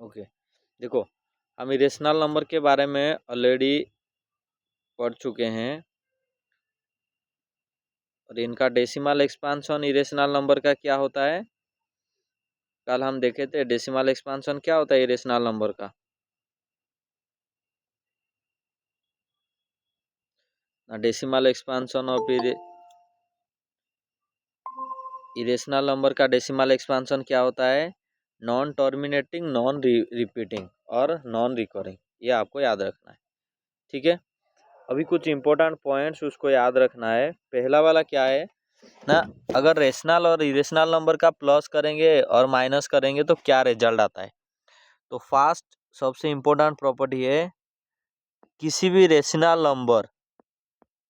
Okay, देखो हम irrational number के बारे में ऑलरेडी पढ़ चुके हैं और इनका डेसिमल एक्सपांशन इरेशनल नंबर का क्या होता है, कल हम देखे थे। डेसिमल एक्सपांशन क्या होता है इरेशनल नंबर का? Decimal expansion of irrational number का डेसिमल एक्सपांशन क्या होता है? नॉन टर्मिनेटिंग, नॉन रिपीटिंग और नॉन रिकरिंग। ये आपको याद रखना है, ठीक है। अभी कुछ इंपॉर्टेंट पॉइंट्स उसको याद रखना है। पहला वाला क्या है ना, अगर रेशनल और इरेशनल नंबर का प्लस करेंगे और माइनस करेंगे तो क्या रिजल्ट आता है। तो फर्स्ट सबसे इम्पोर्टेंट प्रॉपर्टी है, किसी भी rational number,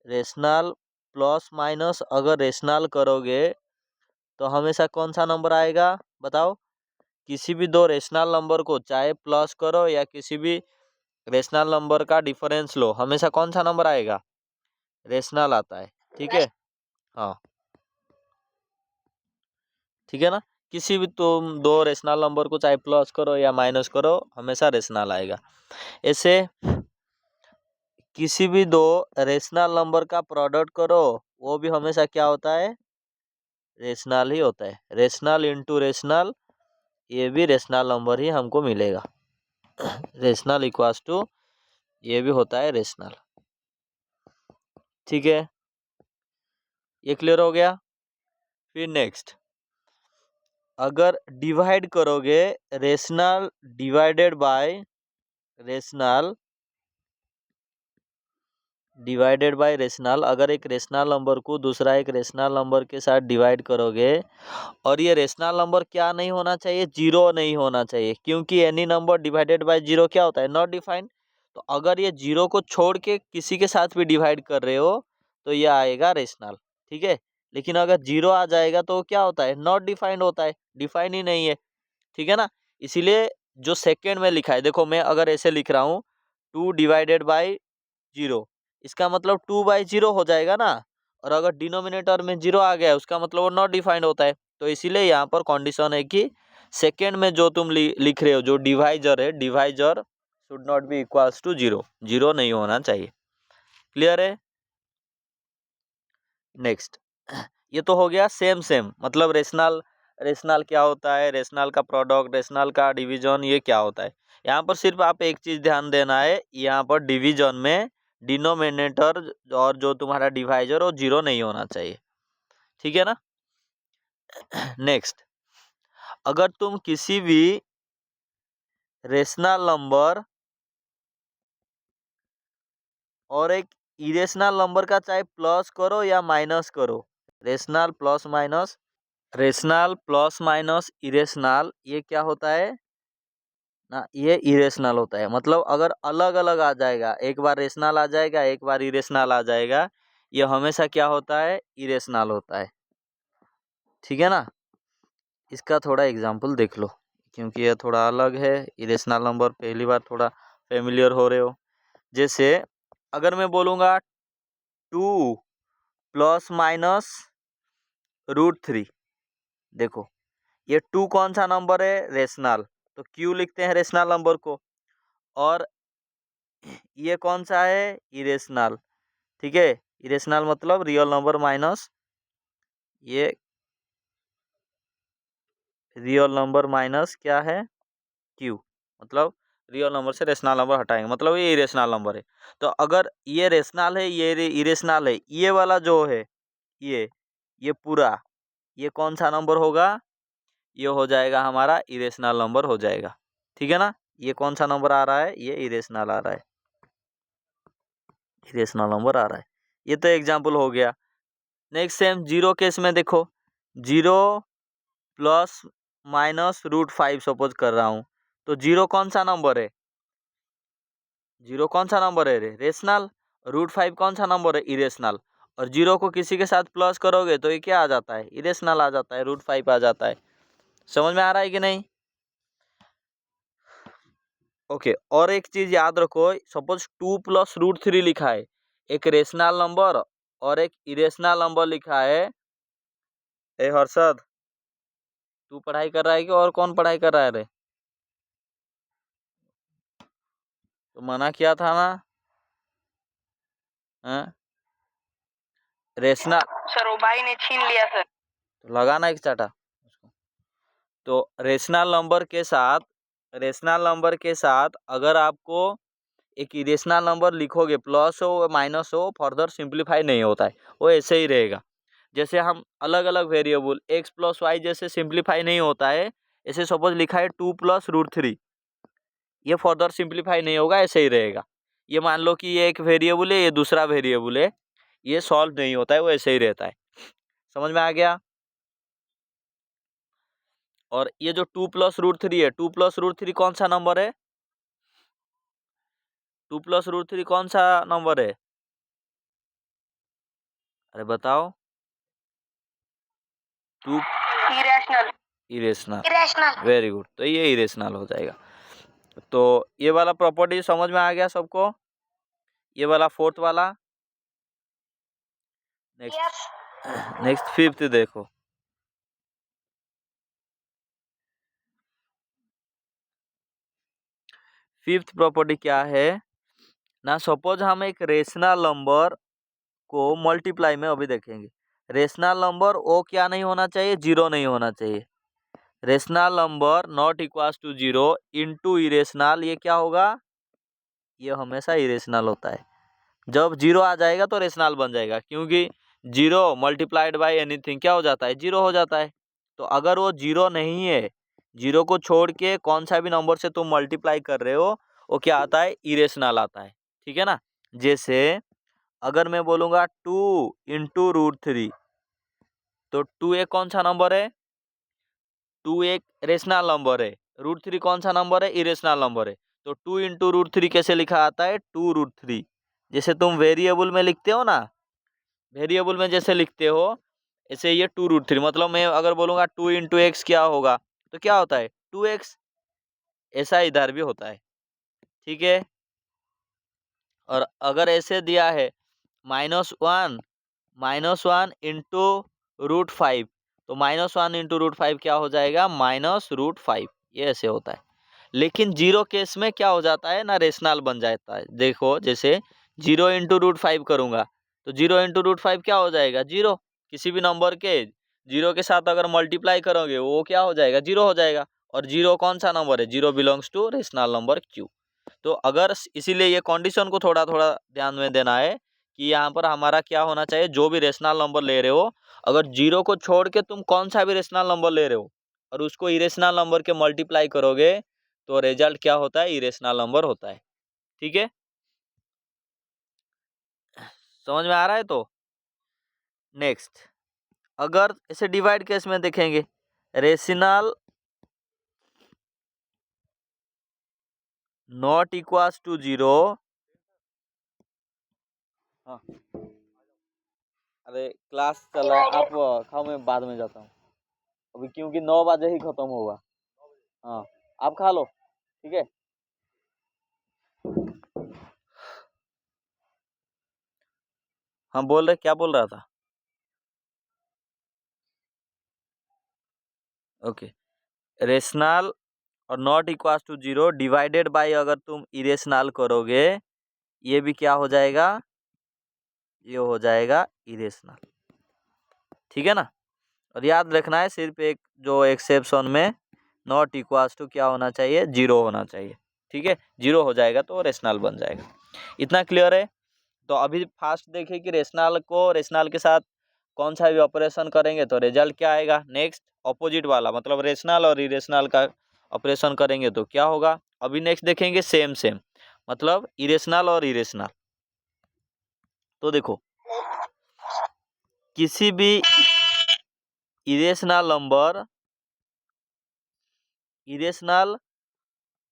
rational plus minus अगर रेशनल करोगे तो हमेशा कौन सा नंबर आएगा बताओ। किसी भी दो रेशनल नंबर को चाहे प्लस करो या किसी भी रेशनल नंबर का डिफरेंस लो, हमेशा कौन सा नंबर आएगा? रेशनल आता है, ठीक है। हाँ, ठीक है ना। किसी भी तुम दो रेशनल नंबर को चाहे प्लस करो या माइनस करो, हमेशा रेशनल आएगा। ऐसे किसी भी दो रेशनल नंबर का प्रोडक्ट करो, वो भी हमेशा क्या होता है? रेशनल ही होता है। रेशनल इंटू रेशनल, ये भी रेशनल नंबर ही हमको मिलेगा। रेशनल इक्वल्स टू, ये भी होता है रेशनल, ठीक है। ये क्लियर हो गया। फिर नेक्स्ट, अगर डिवाइड करोगे rational divided by rational divided by rational, अगर एक रेशनल नंबर को दूसरा एक रेशनल नंबर के साथ डिवाइड करोगे और ये रेशनल नंबर क्या नहीं होना चाहिए? जीरो नहीं होना चाहिए, क्योंकि any number divided by zero क्या होता है? Not defined. तो अगर ये जीरो को छोड़ के किसी के साथ भी डिवाइड कर रहे हो तो ये आएगा रेशनल, ठीक है। लेकिन अगर जीरो आ जाएगा तो क्या होता है? नॉट डिफाइंड होता है, डिफाइन ही नहीं है, ठीक है ना। इसीलिए जो सेकेंड में लिखा है, देखो मैं अगर ऐसे लिख रहा हूँ 2 डिवाइडेड बाई जीरो, इसका मतलब 2/0 हो जाएगा ना। और अगर डिनोमिनेटर में जीरो आ गया उसका मतलब वो नॉट डिफाइंड होता है। तो इसीलिए यहाँ पर कंडीशन है कि सेकेंड में जो तुम लिख रहे हो, जो डिवाइजर है, divisor should not be equals to zero, zero नहीं होना चाहिए। क्लियर है। नेक्स्ट, ये तो हो गया सेम सेम, मतलब रेशनल, रेशनल क्या होता है, रेशनल का प्रोडक्ट, रेशनल का डिवीजन, ये क्या होता है। यहाँ पर सिर्फ आप एक चीज ध्यान देना है, यहाँ पर डिवीजन में डिनोमिनेटर और जो तुम्हारा डिवाइजर वो जीरो नहीं होना चाहिए, ठीक है ना। नेक्स्ट, अगर तुम किसी भी रेशनल नंबर और एक इरेशनल नंबर का चाहे प्लस करो या माइनस करो, rational plus minus, rational plus minus irrational, ये क्या होता है ना, ये इरेशनल होता है। मतलब अगर अलग अलग आ जाएगा, एक बार रेशनल आ जाएगा एक बार इरेशनल आ जाएगा, ये हमेशा क्या होता है? इरेशनल होता है, ठीक है ना। इसका थोड़ा एग्जांपल देख लो, क्योंकि ये थोड़ा अलग है। इरेशनल नंबर पहली बार थोड़ा फेमिलियर हो रहे हो। जैसे अगर मैं बोलूँगा 2 प्लस माइनस √3, देखो ये 2 कौन सा नंबर है? रेशनल, तो क्यू लिखते हैं रेशनल नंबर को। और ये कौन सा है? इरेशनल, ठीक है। इरेशनल मतलब रियल नंबर माइनस, ये रियल नंबर माइनस क्या है? क्यू, मतलब रियल नंबर से रेशनल नंबर हटाएंगे, मतलब ये इरेशनल नंबर है। तो अगर ये रेशनल है, ये इरेशनल है, ये वाला जो है, ये पूरा, ये कौन सा नंबर होगा? ये हो जाएगा हमारा इरेशनल नंबर हो जाएगा, ठीक है ना। ये कौन सा नंबर आ रहा है? ये इरेशनल आ रहा है, इरेशनल नंबर आ रहा है। ये तो एग्जाम्पल हो गया। नेक्स्ट सेम जीरो केस में देखो, जीरो प्लस माइनस √5 सपोज कर रहा हूँ, तो जीरो कौन सा नंबर है? जीरो कौन सा नंबर है? रेशनल। √5 कौन सा नंबर है? इरेशनल। और जीरो को किसी के साथ प्लस करोगे तो ये क्या आ जाता है? इरेशनल आ जाता है, √5 आ जाता है। समझ में आ रहा है कि नहीं? ओके, और एक चीज याद रखो, सपोज 2 प्लस √3 लिखा है, एक रेशनल नंबर और एक इरेशनल नंबर लिखा है। ए हर्षद, तू पढ़ाई कर रहा है कि और कौन पढ़ाई कर रहा है रे? तो मना किया था ना, रेशनल। सर वो भाई ने छीन लिया सर। तो लगाना एक चाटा उसको। तो रेशनल नंबर के साथ अगर आपको एक इरेशनल नंबर लिखोगे, प्लस हो माइनस हो, फर्दर सिंप्लीफाई नहीं होता है, वो ऐसे ही रहेगा। जैसे हम अलग अलग वेरिएबल x प्लस वाई जैसे सिंप्लीफाई नहीं होता है, ऐसे सपोज लिखा है 2 + √3, ये फर्दर सिंप्लीफाई नहीं होगा, ऐसे ही रहेगा। ये मान लो कि ये एक वेरिएबल है, ये दूसरा वेरिएबल है, ये सॉल्व नहीं होता है, वो ऐसे ही रहता है। समझ में आ गया? और ये जो 2 + √3 है, 2 + √3 कौन सा नंबर है? 2 + √3 कौन सा नंबर है? अरे बताओ। To irrational. वेरी गुड, तो ये इरेशनल हो जाएगा। तो ये वाला प्रॉपर्टी समझ में आ गया सबको? ये वाला फोर्थ वाला। नेक्स्ट फिफ्थ देखो। फिफ्थ प्रॉपर्टी क्या है ना, सपोज हम एक रेशनल नंबर को मल्टीप्लाई में अभी देखेंगे। रेशनल नंबर वो क्या नहीं होना चाहिए? जीरो नहीं होना चाहिए। Rational number not equals to zero into irrational, ये क्या होगा? ये हमेशा इरेशनल होता है। जब जीरो आ जाएगा तो रेशनल बन जाएगा, क्योंकि जीरो मल्टीप्लाइड बाय एनीथिंग क्या हो जाता है? जीरो हो जाता है। तो अगर वो जीरो नहीं है, जीरो को छोड़ के कौन सा भी नंबर से तुम मल्टीप्लाई कर रहे हो, वो क्या आता है? इरेशनल आता है। ठीक है ना? जैसे अगर मैं बोलूँगा 2 × √3, तो 2 एक कौन सा नंबर है? 2 एक रेशनल नंबर है। √3 कौन सा नंबर है? इरेशनल नंबर है। तो 2 × √3 कैसे लिखा आता है? 2 √3। जैसे तुम वेरिएबल में लिखते हो ना, वेरिएबल में जैसे लिखते हो, ऐसे ये 2 √3, मतलब मैं अगर बोलूँगा 2 × x क्या होगा, तो क्या होता है? 2x। ऐसा इधर भी होता है। ठीक है? और अगर ऐसे दिया है -1 × √5, तो -1 × √5 क्या हो जाएगा? -√5। ये ऐसे होता है। लेकिन जीरो केस में क्या हो जाता है ना, रेशनल बन जाता है। देखो जैसे 0 × √5 करूँगा, तो 0 × √5 क्या हो जाएगा? जीरो। किसी भी नंबर के जीरो के साथ अगर मल्टीप्लाई करोगे, वो क्या हो जाएगा? जीरो हो जाएगा। और जीरो कौन सा नंबर है? Zero belongs to rational number Q. तो अगर इसीलिए ये कंडीशन को थोड़ा थोड़ा ध्यान में देना है कि यहाँ पर हमारा क्या होना चाहिए, जो भी रेशनल नंबर ले रहे हो, अगर जीरो को छोड़ के तुम कौन सा भी रेशनल नंबर ले रहे हो और उसको इरेशनल नंबर के मल्टीप्लाई करोगे, तो रिजल्ट क्या होता है? इरेशनल नंबर होता है। ठीक है? समझ में आ रहा है? तो नेक्स्ट, अगर इसे डिवाइड केस में देखेंगे, rational not equals to zero. हाँ, अरे क्लास चल रहा है, आप खाओ, मैं बाद में जाता हूँ अभी, क्योंकि 9 बजे ही खत्म होगा। हाँ, आप खा लो। ठीक है? हाँ, बोल रहे, क्या बोल रहा था? ओके, रेशनल और not equals to zero divided by, अगर तुम इरेशनल करोगे, ये भी क्या हो जाएगा? ये हो जाएगा इरेशनल। ठीक है ना? और याद रखना है सिर्फ एक जो एक्सेप्शन में नॉट इक्वल्स टू क्या होना चाहिए? जीरो होना चाहिए। ठीक है? जीरो हो जाएगा तो रेशनल बन जाएगा। इतना क्लियर है? तो अभी फास्ट देखिए कि रेशनल को रेशनल के साथ कौन सा भी ऑपरेशन करेंगे तो रिजल्ट क्या आएगा। नेक्स्ट ऑपोजिट वाला, मतलब रेशनल और इरेशनल का ऑपरेशन करेंगे तो क्या होगा। अभी नेक्स्ट देखेंगे सेम सेम, मतलब इरेशनल और इरेशनल। तो देखो, किसी भी irrational number, irrational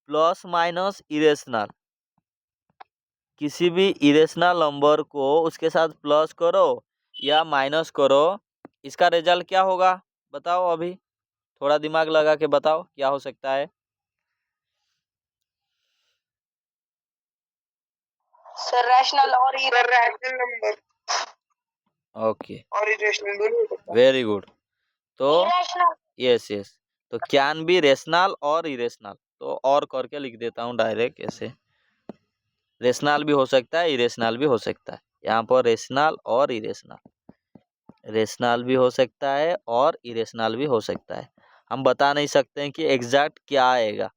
plus minus irrational, किसी भी इरेशनल नंबर को उसके साथ प्लस करो या माइनस करो, इसका रिजल्ट क्या होगा? बताओ, अभी थोड़ा दिमाग लगा के बताओ क्या हो सकता है। सर रैशनल और इरेशनल नंबर। ओके, और इरेशनल दोनों। Very good. तो इरेशनल। यस यस, तो कैन बी रेशनल और इरेशनल, तो और करके लिख देता हूँ डायरेक्ट ऐसे। रेशनल भी हो सकता है, इरेशनल भी हो सकता है। यहाँ पर रेशनल और इरेशनल, रेशनल भी हो सकता है और इरेशनल भी हो सकता है। हम बता नहीं सकते हैं कि एग्जैक्ट क्या आएगा,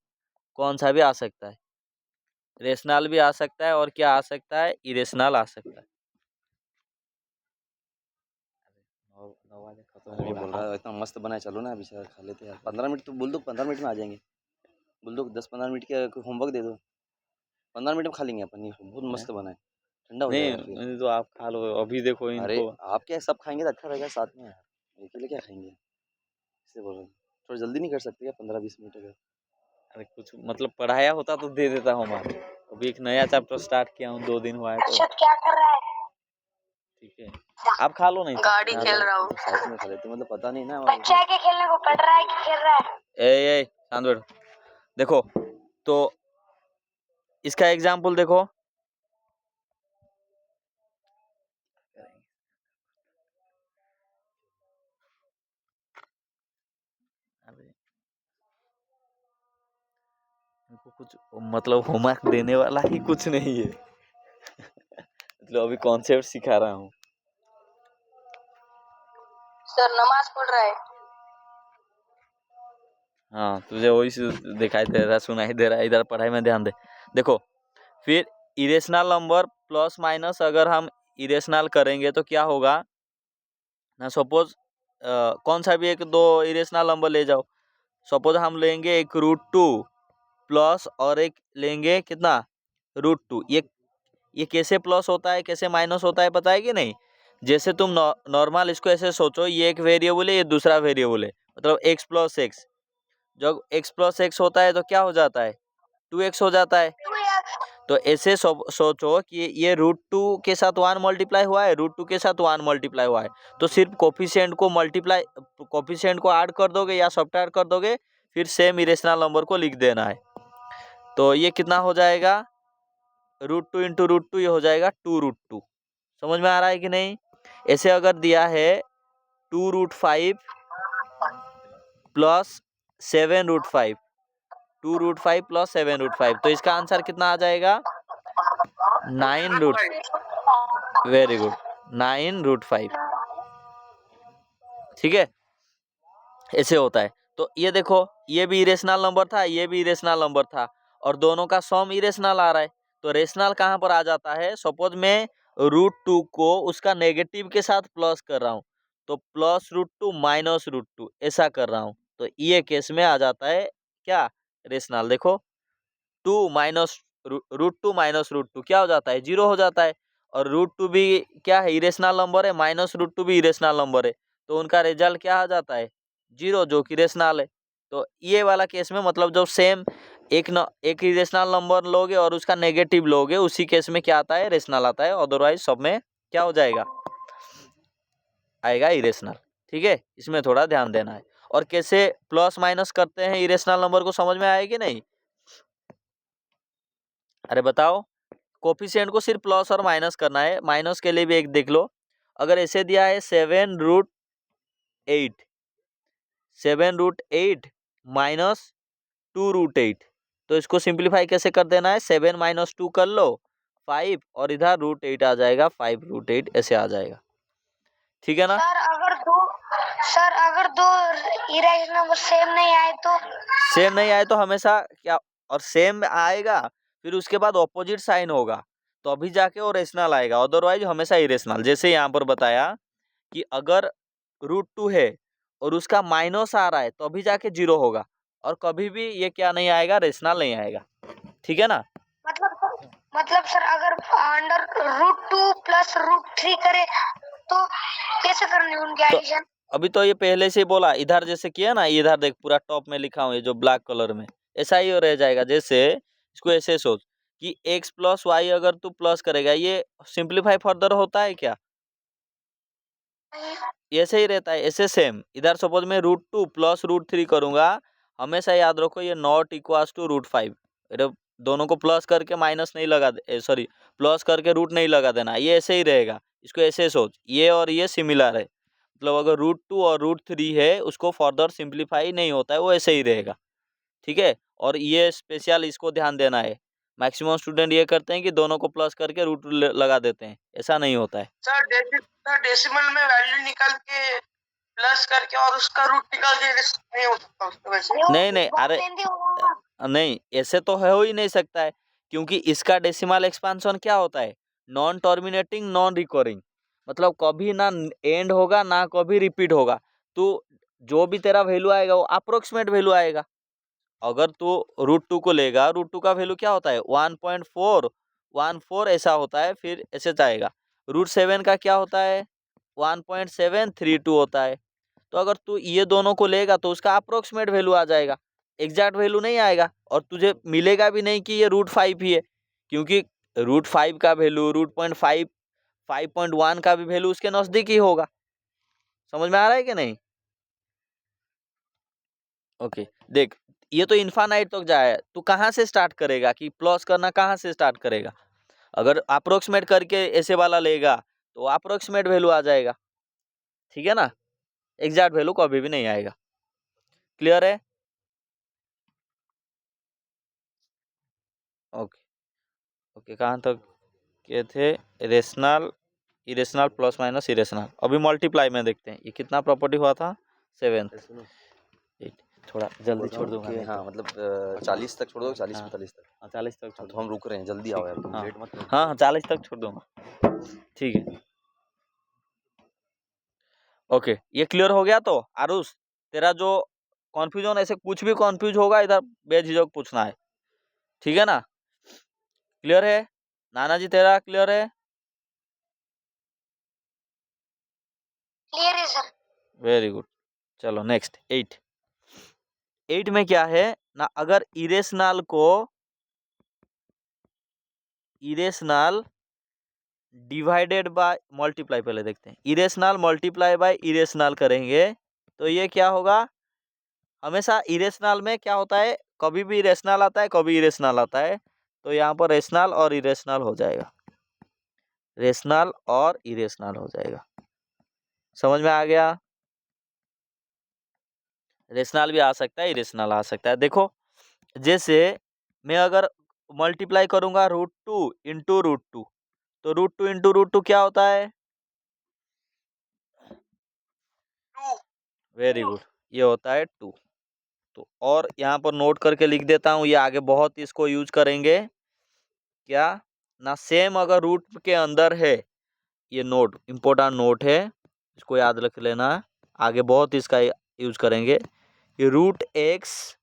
कौन सा भी आ सकता है। रेशनल भी आ सकता है और क्या आ सकता है, इरेशनल आ सकता है। नहीं बोल रहा है, इतना मस्त बनाए, चलो ना अभी से खा लेते हैं यार। 15 मिनट तो बोल दो, 15 मिनट में आ जाएंगे। बोल दो 10-15 मिनट के होमवर्क दे दो, 15 मिनट में खा लेंगे अपन। ये बहुत मस्त बना है, ठंडा हो जाएगा फिर। नहीं तो आप खा लो अभी, देखो अरे इनको। आप क्या सब खाएंगे तो अच्छा रहेगा साथ में यार, अकेले क्या खाएंगे, इससे बोल रहा हूँ। थोड़ा जल्दी नहीं कर सकते क्या, 15-20 मिनट अगर? अरे कुछ मतलब पढ़ाया होता तो दे देता हूँ मैं। अभी एक नया चैप्टर स्टार्ट किया हूँ, 2 दिन हुआ है तो। अर्षद क्या कर रहा है? ठीक है, आप खा लो नहीं तो। गाड़ी खेल रहा हूँ। साथ में खा लेते, मतलब पता नहीं ना। बच्चा के खेलने को पढ़ रहा है कि खेल रहा है? ए शांत बैठो। देखो तो इसका एग्जाम्पल देखो। अरे इनको कुछ मतलब होमवर्क देने वाला ही कुछ नहीं है। मतलब अभी कॉन्सेप्ट सिखा रहा हूँ। सर नमाज पढ़ रहा है। हाँ, तुझे वही से दिखाई दे रहा, सुनाई दे रहा है। इधर पढ़ाई में ध्यान दे। देखो फिर इरेशनल नंबर प्लस माइनस अगर हम इरेशनल करेंगे तो क्या होगा ना। सपोज कौन सा भी एक दो इरेशनल नंबर ले जाओ। सपोज हम लेंगे एक √2 प्लस और एक लेंगे कितना, √2। ये कैसे प्लस होता है, कैसे माइनस होता है, पता है कि नहीं? जैसे तुम नॉर्मल इसको ऐसे सोचो, ये एक वेरिएबल है, ये दूसरा वेरिएबल है, मतलब x प्लस एक्स। जब x प्लस एक्स होता है तो क्या हो जाता है, 2x हो जाता है। तो ऐसे सोचो कि ये √2 के साथ 1 मल्टीप्लाई हुआ है, √2 के साथ 1 मल्टीप्लाई हुआ है। तो सिर्फ कोफिशिएंट को मल्टीप्लाई, कोफिशिएंट को ऐड कर दोगे या सब्ट्रैक्ट कर दोगे, फिर सेम इरेशनल नंबर को लिख देना है। तो ये कितना हो जाएगा, √2 इंटू √2, ये हो जाएगा 2√2। समझ में आ रहा है कि नहीं? ऐसे अगर दिया है 2√5 प्लस 7√5, 2√5 प्लस 7√5, तो इसका आंसर कितना आ जाएगा, 9 वेरी गुड, 9√5। ठीक है, ऐसे होता है। तो ये देखो, ये भी इरेशनल नंबर था, ये भी इरेशनल नंबर था, और दोनों का सम इरेशनल आ रहा है। तो रेशनल कहाँ पर आ जाता है? सपोज मैं √2 को उसका नेगेटिव के साथ प्लस कर रहा हूँ, तो प्लस √2 माइनस √2 ऐसा कर रहा हूँ, तो ये केस में आ जाता है क्या, रेशनल। देखो 2 माइनस √2 माइनस √2 क्या हो जाता है, 0 हो जाता है। और √2 भी क्या है, इरेशनल नंबर है, माइनस √2 भी इरेशनल नंबर है, तो उनका रिजल्ट क्या आ जाता है, 0, जो कि रेशनल है। तो ये वाला केस में मतलब जब सेम एक इरेशनल नंबर लोगे और उसका नेगेटिव लोगे, उसी केस में क्या आता है, रेशनल आता है। अदरवाइज सब में क्या हो जाएगा, आएगा इरेशनल। ठीक है, इसमें थोड़ा ध्यान देना है। और कैसे प्लस माइनस करते हैं इरेशनल नंबर को, समझ में आएगी नहीं? अरे बताओ। कोफिशिएंट को सिर्फ प्लस और माइनस करना है। माइनस के लिए भी एक देख लो। अगर ऐसे दिया है 7√8, 7√8 माइनस 2√8, तो इसको सिंप्लीफाई कैसे कर देना है, 7 माइनस 2 कर लो 5, और इधर √8 आ जाएगा, 5√8 ऐसे आ जाएगा। ठीक है ना? सर अगर दो इरेशनल नंबर सेम नहीं आए तो? सेम नहीं आए तो हमेशा क्या, और सेम आएगा फिर उसके बाद ऑपोजिट साइन होगा, तो अभी जाके वो रेशनल आएगा, अदरवाइज हमेशा इरेशनल। जैसे यहाँ पर बताया कि अगर √2 है और उसका माइनस आ रहा है तो अभी जाके 0 होगा, और कभी भी ये क्या नहीं आएगा, रेशनल नहीं आएगा। ठीक है ना? मतलब सर अगर अंडर √2 प्लस √3 करे तो कैसे करनी उनकी एडिशन? अभी तो ये पहले से ही बोला, इधर जैसे किया ना, इधर देख पूरा टॉप में लिखा हूँ, ये जो ब्लैक कलर में, ऐसा ही रह जाएगा। जैसे इसको ऐसे सोच कि x प्लस वाई अगर तू प्लस करेगा, ये सिंप्लीफाई फर्दर होता है क्या, ऐसे ही रहता है। ऐसे सेम इधर सपोज मैं √2 प्लस √3 करूंगा, हमेशा याद रखो ये नॉट इक्वल्स टू √5। दोनों को प्लस करके माइनस नहीं लगा दे, सॉरी प्लस करके रूट नहीं लगा देना, ये ऐसे ही रहेगा। इसको ऐसे सोच, ये और ये सिमिलर है, मतलब अगर √2 और √3 है उसको फर्दर सिंप्लीफाई नहीं होता है, वो ऐसे ही रहेगा। ठीक है, और ये स्पेशल इसको ध्यान देना है, मैक्सिमम स्टूडेंट ये करते हैं कि दोनों को प्लस करके रूट लगा देते हैं, ऐसा नहीं होता है। सर डेसिमल में वैल्यू निकाल के प्लस करके और उसका रूट निकाल के नहीं हो सकता उसका वैसे? नहीं अरे नहीं, ऐसे तो हो ही नहीं सकता है, क्योंकि इसका डेसिमल एक्सपांशन क्या होता है, नॉन टर्मिनेटिंग नॉन रिकरिंग, मतलब कभी ना एंड होगा ना कभी रिपीट होगा। तो जो भी तेरा वैल्यू आएगा वो अप्रोक्सीमेट वैल्यू आएगा। अगर तू √2 को लेगा, √2 का वैल्यू क्या होता है 1.414 ऐसा होता है, फिर ऐसे जाएगा। √7 का क्या होता है 1.732 होता है। तो अगर तू ये दोनों को लेगा तो उसका अप्रोक्सीमेट वैल्यू आ जाएगा, एग्जैक्ट वैल्यू नहीं आएगा, और तुझे मिलेगा भी नहीं कि ये √5 ही है, क्योंकि √5 का वैल्यू √5 5.1 का भी वैल्यू उसके नजदीक ही होगा। समझ में आ रहा है कि नहीं? ओके देख, ये तो इन्फानाइट तक जाए, तू कहाँ से स्टार्ट करेगा कि प्लस करना, कहाँ से स्टार्ट करेगा? अगर अप्रोक्सीमेट करके ऐसे वाला लेगा तो अप्रोक्सीमेट वैल्यू आ जाएगा, ठीक है ना, एग्जैक्ट वैल्यू कभी भी नहीं आएगा। क्लियर है? ओके ओके, कहाँ तक के थे? Rational, irrational, plus minus irrational. अभी मल्टीप्लाई में देखते हैं, ये कितना प्रॉपर्टी हुआ था, 7th। सुनो 8 थोड़ा जल्दी बोल रहा छोड़ हूँ दूंगा कि नहीं तो। हाँ मतलब 40 तक छोड़ दो, 40 हाँ 45 तक। 40 तक हाँ छोड़ तो हम रुक रहे हैं, जल्दी आओ यार, तुम हाँ लेट मत करो। हाँ 40 तक छोड़ दूंगा, ठीक है। ओके, ये क्लियर हो गया? तो आरुष, तेरा जो कॉन्फ्यूजन, ऐसे कुछ भी कॉन्फ्यूज होगा इधर बेझिझक पूछना है, ठीक है ना? क्लियर है? नाना जी तेरा क्लियर है? क्लियर है सर। Very good. चलो नेक्स्ट 8 में क्या है ना, अगर इरेशनल को इरेशनल डिवाइडेड बाय मल्टीप्लाई, पहले देखते हैं, इरेशनल मल्टीप्लाई बाय इरेशनल करेंगे तो ये क्या होगा, हमेशा इरेशनल में क्या होता है, कभी भी इरेशनल आता है कभी इरेशनल आता है, तो यहाँ पर रेशनल और इरेशनल हो जाएगा, रेशनल और इरेशनल हो जाएगा। समझ में आ गया? रेशनल भी आ सकता है, इरेशनल आ सकता है। देखो, जैसे मैं अगर मल्टीप्लाई करूंगा √2 इंटू √2, तो √2 इंटू √2 क्या होता है, 2 वेरी गुड, ये होता है 2। तो और यहाँ पर नोट करके लिख देता हूँ, ये आगे बहुत इसको यूज करेंगे, क्या ना, सेम अगर रूट के अंदर है, ये नोट इम्पोर्टेंट नोट है, इसको याद रख लेना, आगे बहुत इसका यूज करेंगे। ये √x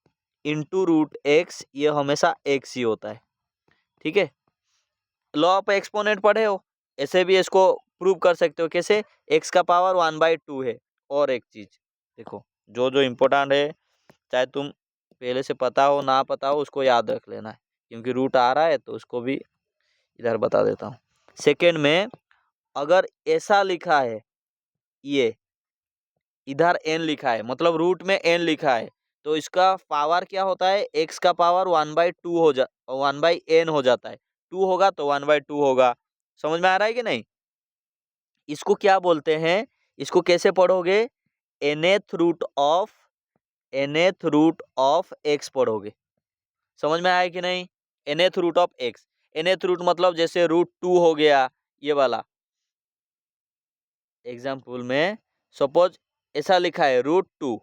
इंटू √x, ये हमेशा x ही होता है, ठीक है। लॉ ऑफ एक्सपोनेंट पढ़े हो, ऐसे भी इसको प्रूव कर सकते हो, कैसे, x का पावर 1/2 है। और एक चीज देखो, जो जो इम्पोर्टेंट है, चाहे तुम पहले से पता हो ना पता हो, उसको याद रख लेना है, क्योंकि रूट आ रहा है तो उसको भी इधर बता देता हूँ। सेकेंड में अगर ऐसा लिखा है, ये इधर n लिखा है, मतलब रूट में n लिखा है, तो इसका पावर क्या होता है, x का पावर 1/2 1/n हो जाता है, 2 होगा तो 1/2 होगा। समझ में आ रहा है कि नहीं? इसको क्या बोलते हैं, इसको कैसे पढ़ोगे, nth रूट ऑफ x पढ़ोगे। समझ में आया कि नहीं? nth root of x, nth root मतलब जैसे √2 हो गया, ये वाला एग्जाम्पल में सपोज ऐसा लिखा है √2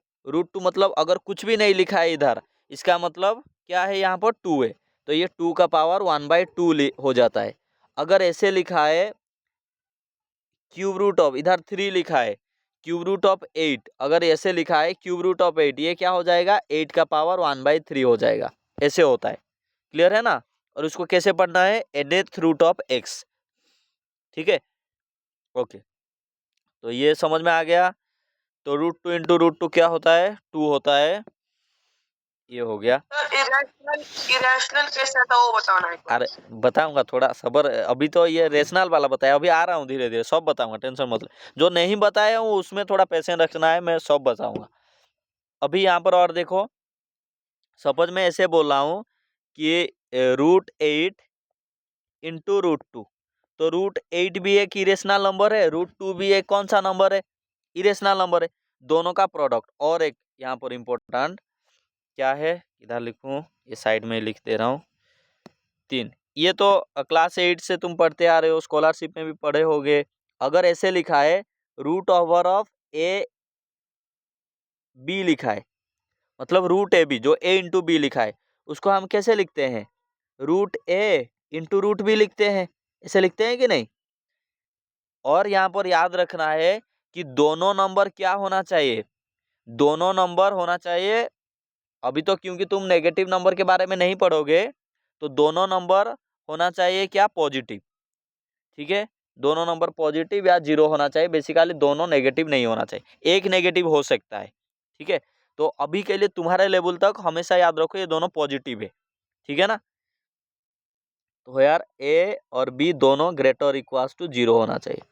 मतलब अगर कुछ भी नहीं लिखा है इधर, इसका मतलब क्या है, यहाँ पर 2 है, तो ये 2 का पावर 1/2 हो जाता है। अगर ऐसे लिखा है क्यूब रूट ऑफ, इधर 3 लिखा है, क्यूब रूट ऑफ 8, अगर ऐसे लिखा है क्यूब रूट ऑफ 8, ये क्या हो जाएगा, 8 का पावर 1/3 हो जाएगा, ऐसे होता है। क्लियर है ना? और उसको कैसे पढ़ना है, nth रूट ऑफ x, ठीक है। ओके, तो ये समझ में आ गया। तो √2 इंटू √2 क्या होता है, 2 होता है, ये हो गया। सर इरेशनल कैसे आता है वो बताना है। अरे बताऊंगा, थोड़ा सबर, अभी तो ये रेशनल वाला बताया, अभी आ रहा हूँ, धीरे धीरे सब बताऊंगा, टेंशन मत लो। जो नहीं बताया हूँ उसमें थोड़ा पेशेंस रखना है, मैं सब बताऊंगा। अभी यहाँ पर और देखो, सपोज मैं ऐसे बोल रहा हूँ कि √8 इंटू √2, तो √8 भी एक इरेशनल नंबर है, √2 भी एक कौन सा नंबर है, इरेशनल नंबर है, दोनों का प्रोडक्ट। और एक यहाँ पर इम्पोर्टेंट क्या है, इधर लिखूँ, ये साइड में लिख दे रहा हूँ, 3। ये तो क्लास 8 से तुम पढ़ते आ रहे हो, स्कॉलरशिप में भी पढ़े होगे। अगर ऐसे लिखा है root over of A B लिखा है, मतलब रूट ए बी, जो ए इंटू बी लिखा है उसको हम कैसे लिखते हैं? Root a into root B लिखते हैं, ऐसे लिखते हैं कि नहीं? और यहाँ पर याद रखना है कि दोनों नंबर क्या होना चाहिए? दोनों नंबर होना चाहिए, अभी तो क्योंकि तुम नेगेटिव नंबर के बारे में नहीं पढ़ोगे, तो दोनों नंबर होना चाहिए क्या? पॉजिटिव। ठीक है, दोनों नंबर पॉजिटिव या जीरो होना चाहिए, बेसिकली दोनों नेगेटिव नहीं होना चाहिए, एक नेगेटिव हो सकता है। ठीक है, तो अभी के लिए तुम्हारे लेवल तक हमेशा याद रखो ये दोनों पॉजिटिव है, ठीक है ना? तो यार ए और बी दोनों ग्रेटर इक्वल्स टू जीरो होना चाहिए।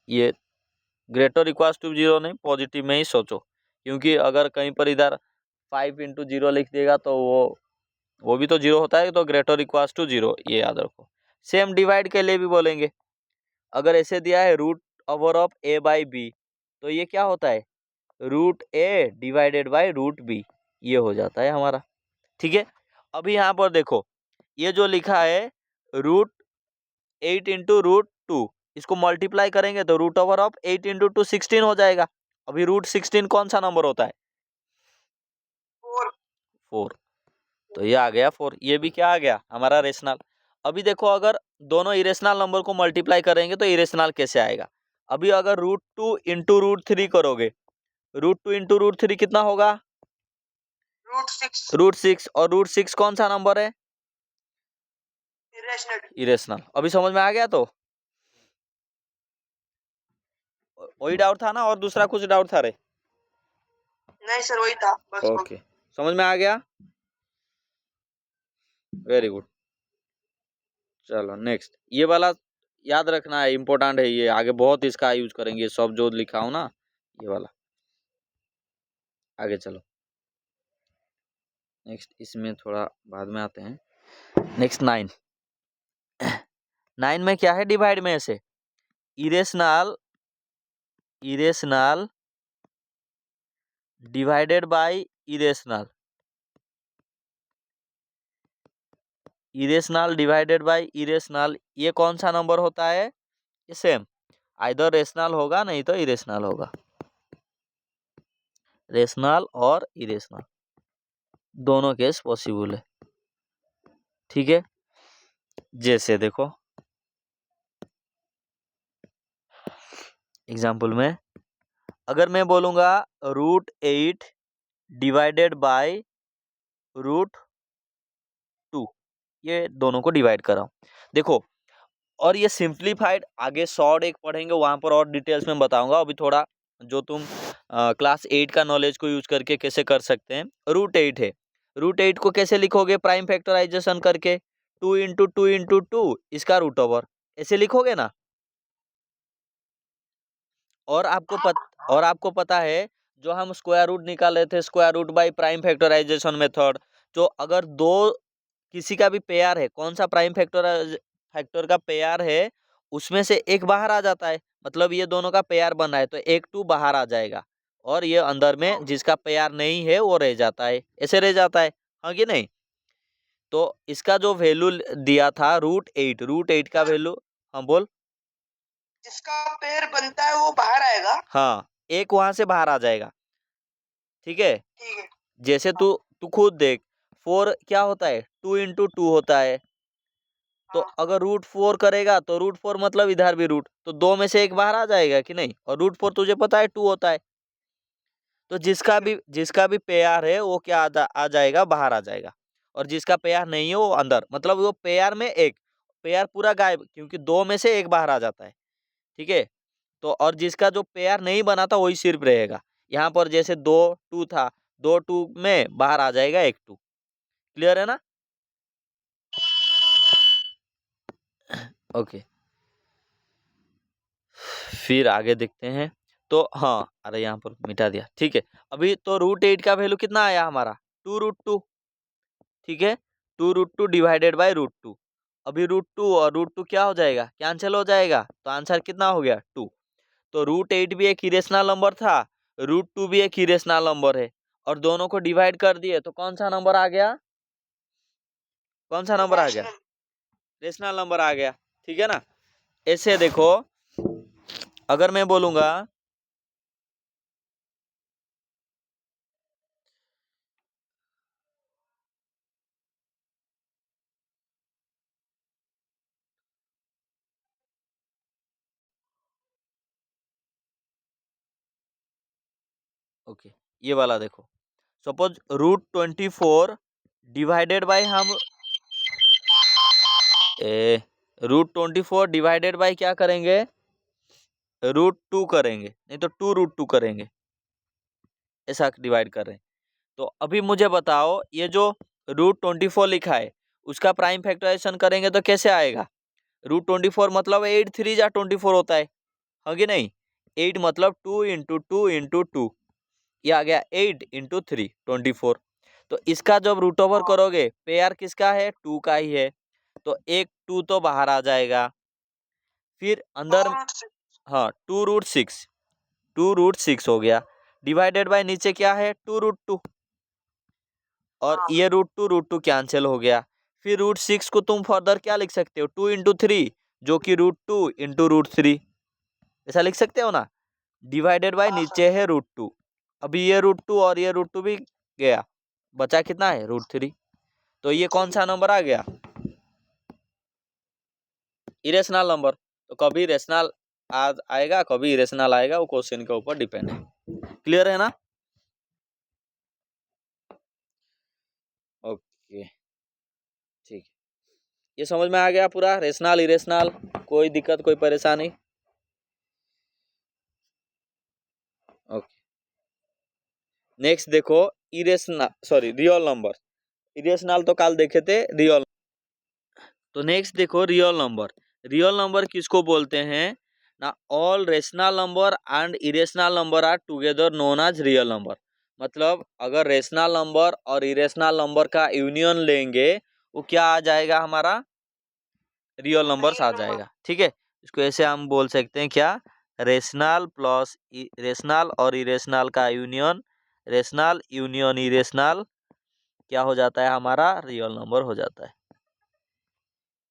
ये ग्रेटर इक्वल्स टू जीरो नहीं, पॉजिटिव में ही सोचो, क्योंकि अगर कहीं पर इधर 5 इंटू जीरो लिख देगा तो वो भी तो जीरो होता है, तो ग्रेटर इक्वल्स टू जीरो, ये याद रखो। सेम डिवाइड के लिए भी बोलेंगे, अगर ऐसे दिया है root over of A by B, तो ये क्या होता है? Root A divided by root B, ये हो जाता है हमारा। ठीक है, अभी यहाँ पर देखो ये जो लिखा है रूट 8 इंटू रूट 2, इसको मल्टीप्लाई करेंगे तो रूट ओवर ऑफ 8 इंटू 2 16 हो जाएगा। अभी रूट 16 कौन सा नंबर होता है? 4। तो ये आ गया 4, ये भी क्या आ गया? हमारा रेशनल। अभी देखो अगर दोनों इरेशनल नंबर को मल्टीप्लाई करेंगे तो इरेशनल कैसे आएगा? अभी अगर रूट 2 इंटू रूट 3 करोगे, रूट 2 इंटू रूट 3 कितना होगा? रूट 6। और रूट 6 कौन सा नंबर है? इरेशनल। अभी समझ में आ गया? तो वही डाउट था ना, और दूसरा कुछ डाउट था रे? नहीं सर, वही था बस। ओके, समझ में आ गया? Very good. चलो नेक्स्ट, ये वाला याद रखना है, इम्पोर्टेंट है ये, आगे बहुत इसका यूज करेंगे, सब जो लिखा हो ना ये वाला। आगे चलो नेक्स्ट, इसमें थोड़ा बाद में आते हैं। नेक्स्ट 9। 9 में क्या है डिवाइड में? ऐसे irrational divided by irrational, irrational divided by irrational, ये कौन सा नंबर होता है? ये सेम, आइदर रेशनल होगा नहीं तो इरेशनल होगा। रेशनल और इरेशनल दोनों केस पॉसिबल है। ठीक है, जैसे देखो एग्जाम्पल में अगर मैं बोलूँगा रूट 8 डिवाइडेड बाय रूट 2, ये दोनों को डिवाइड कर रहा हूँ, देखो। और ये सिंप्लीफाइड आगे शॉर्ट एक पढ़ेंगे, वहाँ पर और डिटेल्स में बताऊंगा। अभी थोड़ा जो तुम क्लास 8 का नॉलेज को यूज करके कैसे कर सकते हैं। रूट 8 है, रूट 8 को कैसे लिखोगे? प्राइम फैक्टराइजेशन करके 2 इंटू 2 इंटू 2 इसका रूट ओवर, ऐसे लिखोगे ना। और आपको पता है जो हम स्क्वायर रूट निकाले थे, square root by prime factorisation method, जो अगर दो किसी का भी पेयर है, कौन सा प्राइम फैक्टर का पेयर है, उसमें से एक बाहर आ जाता है, मतलब ये दोनों का पेयर बना है तो एक 2 बाहर आ जाएगा, और ये अंदर में जिसका पेयर नहीं है वो रह जाता है, ऐसे रह जाता है, हाँ कि नहीं? तो इसका जो वैल्यू दिया था रूट 8 का वैल्यू, हाँ बोल। जिसका पेयर बनता है वो बाहर आएगा, हाँ, एक वहां से बाहर आ जाएगा। ठीक है, ठीक है। जैसे तू खुद देख, 4 क्या होता है? 2 इंटू 2 होता है, तो अगर रूट 4 करेगा तो रूट 4 मतलब इधर भी रूट, तो 2 में से एक बाहर आ जाएगा कि नहीं? और रूट 4 तुझे पता है 2 होता है, तो जिसका भी पेयर है वो क्या आ जाएगा? बाहर आ जाएगा, और जिसका पेयर नहीं है वो अंदर, मतलब वो पेयर में एक पेयर पूरा गायब, क्योंकि 2 में से एक बाहर आ जाता है। ठीक है, तो और जिसका जो पेयर नहीं बना था वही सिर्फ रहेगा। यहाँ पर जैसे 2 2 था, 2 2 में बाहर आ जाएगा एक 2। क्लियर है ना? ओके, फिर आगे देखते हैं। तो हाँ, अरे यहाँ पर मिटा दिया, ठीक है। अभी तो रूट 8 का वैल्यू कितना आया हमारा? 2 रूट 2। ठीक है, 2 रूट 2 डिवाइडेड बाई रूट 2। अभी रूट 2 और रूट 2 क्या हो जाएगा? कैंसिल हो जाएगा, तो आंसर कितना हो गया? 2। तो रूट 8 भी एक इरेशनल नंबर था, रूट 2 भी एक इरेशनल नंबर है, और दोनों को डिवाइड कर दिए तो कौन सा नंबर आ गया? कौन सा नंबर आ गया? रेशनल नंबर आ गया, ठीक है ना। ऐसे देखो, अगर मैं बोलूंगा ओके, ये वाला देखो, सपोज √24 डिवाइडेड बाय हम √24 डिवाइडेड बाय क्या करेंगे, √2 करेंगे, नहीं तो 2√2 करेंगे, ऐसा डिवाइड कर रहे हैं। तो अभी मुझे बताओ, ये जो √24 लिखा है उसका प्राइम फैक्टराइजेशन करेंगे तो कैसे आएगा। √24 मतलब 8 3 जा 24 होता है कि नहीं। 8 मतलब 2 इंटू 2 इंटू 2, ये आ गया 8 इंटू 3 24। तो इसका जब रूट ओवर करोगे, पेयर किसका है, 2 का ही है, तो एक 2 तो बाहर आ जाएगा, फिर अंदर हाँ 2√6, 2√6 हो गया, डिवाइडेड बाय नीचे क्या है 2√2, और ये √2 कैंसिल हो गया। फिर √6 को तुम फर्दर क्या लिख सकते हो, 2 इंटू 3 जो कि √2 इंटू √3, ऐसा लिख सकते हो ना। डिवाइडेड बाय नीचे है √2, अभी ये √2 और ये √2 भी गया, बचा कितना है √3। तो ये कौन सा नंबर आ गया, इरेशनल नंबर। तो कभी रेशनल आएगा, कभी इरेशनल आएगा, वो क्वेश्चन के ऊपर डिपेंड है। क्लियर है ना। ओके ठीक है, ये समझ में आ गया पूरा, रेशनल इरेशनल, कोई दिक्कत कोई परेशानी। ओके, नेक्स्ट देखो, रियल नंबर। इरेशनल तो कल देखे थे, रियल। तो नेक्स्ट देखो रियल नंबर। रियल नंबर किसको बोलते हैं ना, all rational number and irrational number are together known as real number. मतलब अगर रेशनल नंबर और इरेशनल नंबर का यूनियन लेंगे, वो क्या आ जाएगा हमारा, रियल नंबर्स आ जाएगा, ठीक है। इसको ऐसे हम बोल सकते हैं क्या, रेशनल प्लस रेशनल और इरेशनल का यूनियन, रेशनल यूनियन इरेशनल क्या हो जाता है हमारा, रियल नंबर हो जाता है।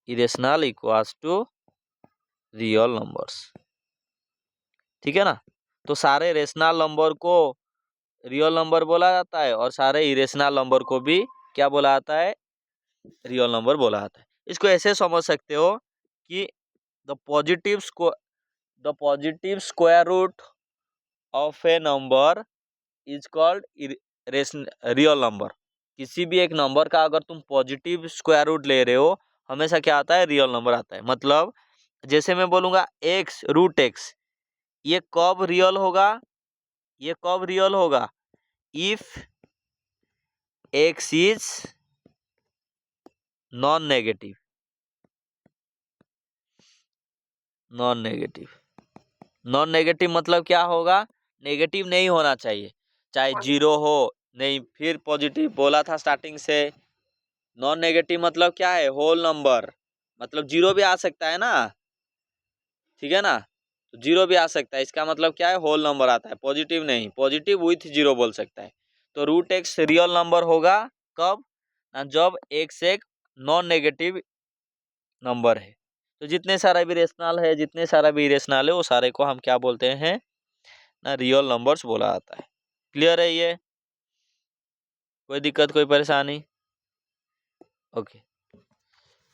Irrational equals to real numbers, ठीक है ना। तो सारे रेशनल नंबर को रियल नंबर बोला जाता है, और सारे इरेशनल नंबर को भी क्या बोला जाता है, रियल नंबर बोला जाता है। इसको ऐसे समझ सकते हो कि the positive square root of a number is called real number. किसी भी एक नंबर का अगर तुम पॉजिटिव स्क्वायर रूट ले रहे हो, हमेशा क्या आता है, रियल नंबर आता है। मतलब जैसे मैं बोलूंगा x√x, ये कब रियल होगा, ये कब रियल होगा, if x is non negative, non negative. Non negative मतलब क्या होगा, नेगेटिव नहीं होना चाहिए, चाहे 0 हो, नहीं फिर पॉजिटिव बोला था स्टार्टिंग से। नॉन नेगेटिव मतलब क्या है, होल नंबर, मतलब 0 भी आ सकता है ना, ठीक है ना। तो 0 भी आ सकता है, इसका मतलब क्या है, होल नंबर आता है, पॉजिटिव नहीं, पॉजिटिव विथ 0 बोल सकता है। तो √x रियल नंबर होगा कब ना, जब x एक नॉन नेगेटिव नंबर है। तो जितने सारा भी रेशनल है, जितने सारा भी इरेशनल है, वो सारे को हम क्या बोलते हैं ना, रियल नंबर्स बोला जाता है। क्लियर है ये, कोई दिक्कत कोई परेशानी। Okay,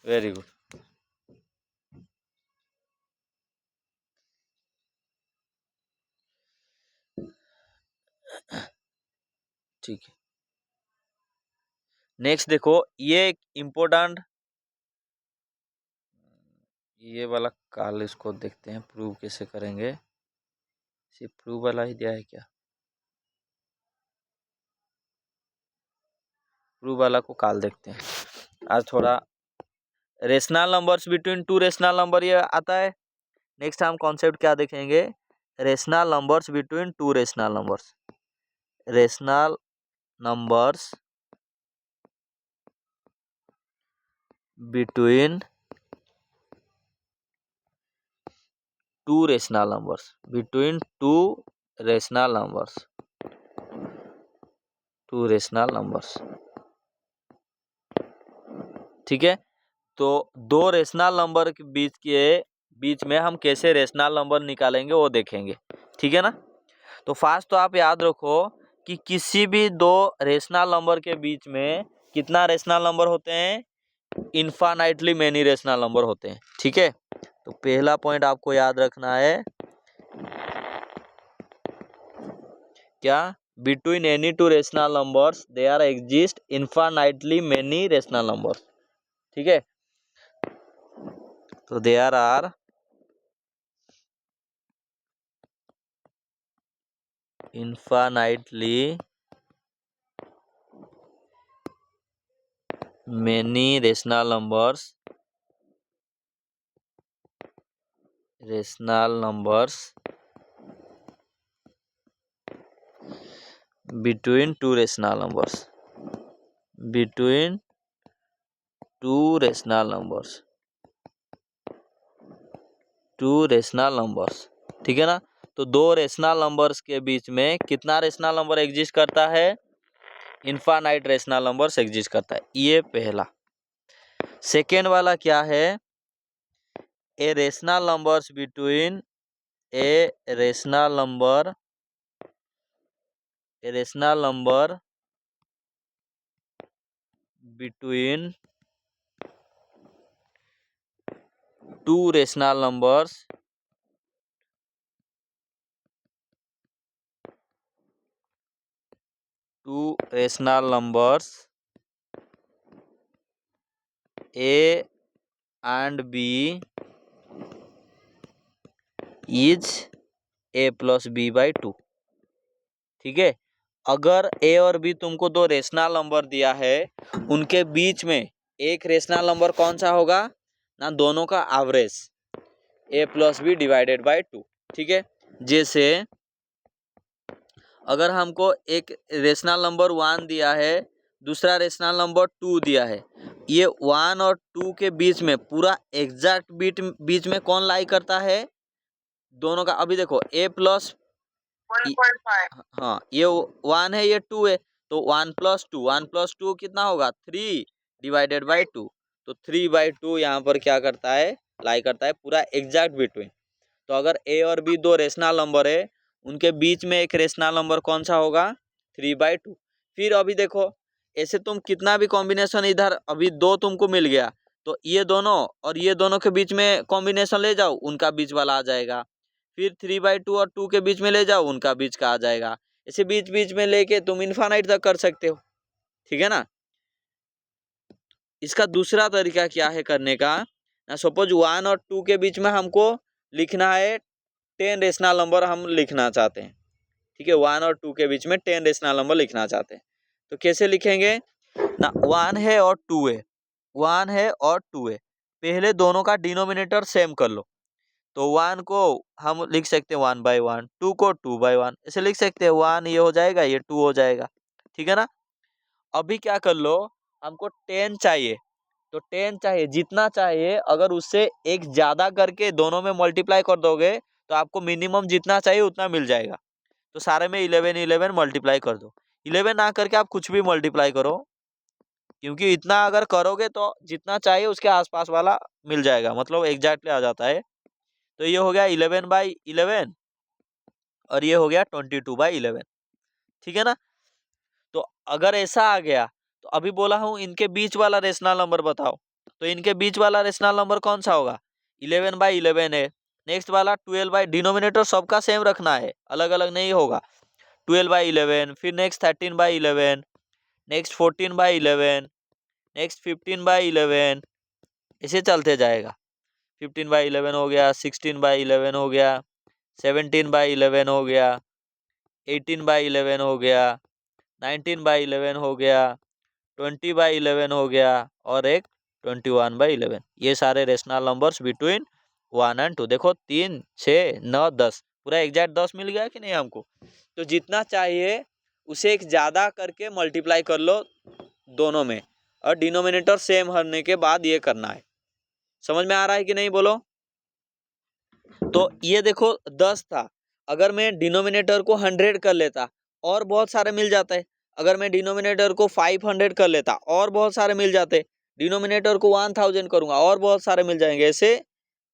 very good. ठीक है, नेक्स्ट देखो, ये एक इम्पोर्टेंट, ये वाला कल इसको देखते हैं, प्रूव कैसे करेंगे। सिर्फ प्रूव वाला ही दिया है क्या, प्रूव वाला को कल देखते हैं। आज थोड़ा rational numbers between two rational number ये आता है। नेक्स्ट हम कॉन्सेप्ट क्या देखेंगे, rational numbers between two rational numbers, rational numbers between two rational numbers, between two rational numbers, two rational numbers, ठीक है। तो दो रेशनल नंबर के बीच में हम कैसे रेशनल नंबर निकालेंगे वो देखेंगे, ठीक है ना। तो फर्स्ट तो आप याद रखो कि किसी भी दो रेशनल नंबर के बीच में कितना रेशनल नंबर होते हैं, इनफाइनाइटली मेनी रेशनल नंबर होते हैं, ठीक है। तो पहला पॉइंट आपको याद रखना है क्या, between any two rational numbers there exist infinitely many rational numbers, ठीक है। तो there are infinitely many rational numbers between two rational numbers ठीक है ना। तो दो रेशनल नंबर्स के बीच में कितना रेशनल नंबर एग्जिस्ट करता है, इनफाइनाइट रेशनल नंबर्स एग्जिस्ट करता है, ये पहला। सेकेंड वाला क्या है, a rational numbers between between two rational numbers A and B is A plus B by 2, ठीक है। अगर A और B तुमको दो रेशनल नंबर दिया है, उनके बीच में एक रेशनल नंबर कौन सा होगा ना, दोनों का average A plus B divided by 2, ठीक है। जैसे अगर हमको एक रेशनल नंबर 1 दिया है, दूसरा रेशनल नंबर 2 दिया है, ये 1 और 2 के बीच में पूरा एग्जैक्ट बीच में कौन लाई करता है, दोनों का। अभी देखो A प्लस 1.5, हाँ ये 1 है, ये 2 है, तो 1 + 2 कितना होगा 3 डिवाइडेड बाय 2, तो 3/2 यहाँ पर क्या करता है, लाई करता है पूरा एग्जैक्ट बिटवीन। तो अगर A और B दो रेशनल नंबर है, उनके बीच में एक रेशनल नंबर कौन सा होगा, 3/2। फिर अभी देखो ऐसे तुम कितना भी कॉम्बिनेशन, इधर अभी 2 तुमको मिल गया, तो ये दोनों और ये दोनों के बीच में कॉम्बिनेशन ले जाओ, उनका बीच वाला आ जाएगा। फिर 3/2 और 2 के बीच में ले जाओ, उनका बीच का आ जाएगा। ऐसे बीच बीच में लेके तुम इनफाइनाइट तक कर सकते हो, ठीक है ना। इसका दूसरा तरीका क्या है करने का ना, सपोज 1 और 2 के बीच में हमको लिखना है 10 रेशनल नंबर हम लिखना चाहते हैं, ठीक है। 1 और 2 के बीच में 10 रेशनल नंबर लिखना चाहते हैं, तो कैसे लिखेंगे ना, 1 है और 2 है, 1 है और 2 है, पहले दोनों का डिनोमिनेटर सेम कर लो। तो 1 को हम लिख सकते हैं 1/1, 2 को 2/1, ऐसे लिख सकते हैं। 1 ये हो जाएगा, ये 2 हो जाएगा, ठीक है ना। अभी क्या कर लो, हमको 10 चाहिए, तो 10 चाहिए, जितना चाहिए, अगर उससे एक ज्यादा करके दोनों में मल्टीप्लाई कर दोगे तो आपको मिनिमम जितना चाहिए उतना मिल जाएगा। तो सारे में 11 मल्टीप्लाई कर दो। 11 ना करके आप कुछ भी मल्टीप्लाई करो, क्योंकि इतना अगर करोगे तो जितना चाहिए उसके आसपास वाला मिल जाएगा, मतलब एग्जैक्टली आ जाता है। तो ये हो गया 11/11 और ये हो गया 22/11, ठीक है ना। तो अगर ऐसा आ गया, तो अभी बोला हूं इनके बीच वाला रेशनल नंबर बताओ, तो इनके बीच वाला रेशनल नंबर कौन सा होगा, 11/11 है। नेक्स्ट वाला 12 डिनोमिनेटर सबका सेम रखना है, अलग अलग नहीं होगा। 12/11, फिर नेक्स्ट 13/11, नेक्स्ट 14/11, नेक्स्ट 15/11, ऐसे चलते जाएगा। 15/11 हो गया, 16/11 हो गया, 17/11 हो गया, 18/11 हो गया, 19/11 हो गया, 20/11 हो गया, और एक 21/11। ये सारे रेशनल नंबर्स बिटवीन 1 और 2। देखो 3, 6, 9, 10, पूरा एग्जैक्ट 10 मिल गया कि नहीं हमको। तो जितना चाहिए उसे एक ज़्यादा करके मल्टीप्लाई कर लो दोनों में, और डिनोमिनेटर सेम होने के बाद ये करना है। समझ में आ रहा है कि नहीं, बोलो। तो ये देखो 10 था, अगर मैं डिनोमिनेटर को 100 कर लेता और बहुत सारे मिल जाते। अगर मैं डिनोमिनेटर को 500 कर लेता और बहुत सारे मिल जाते। डिनोमिनेटर को 1000 करूँगा और बहुत सारे मिल जाएंगे। ऐसे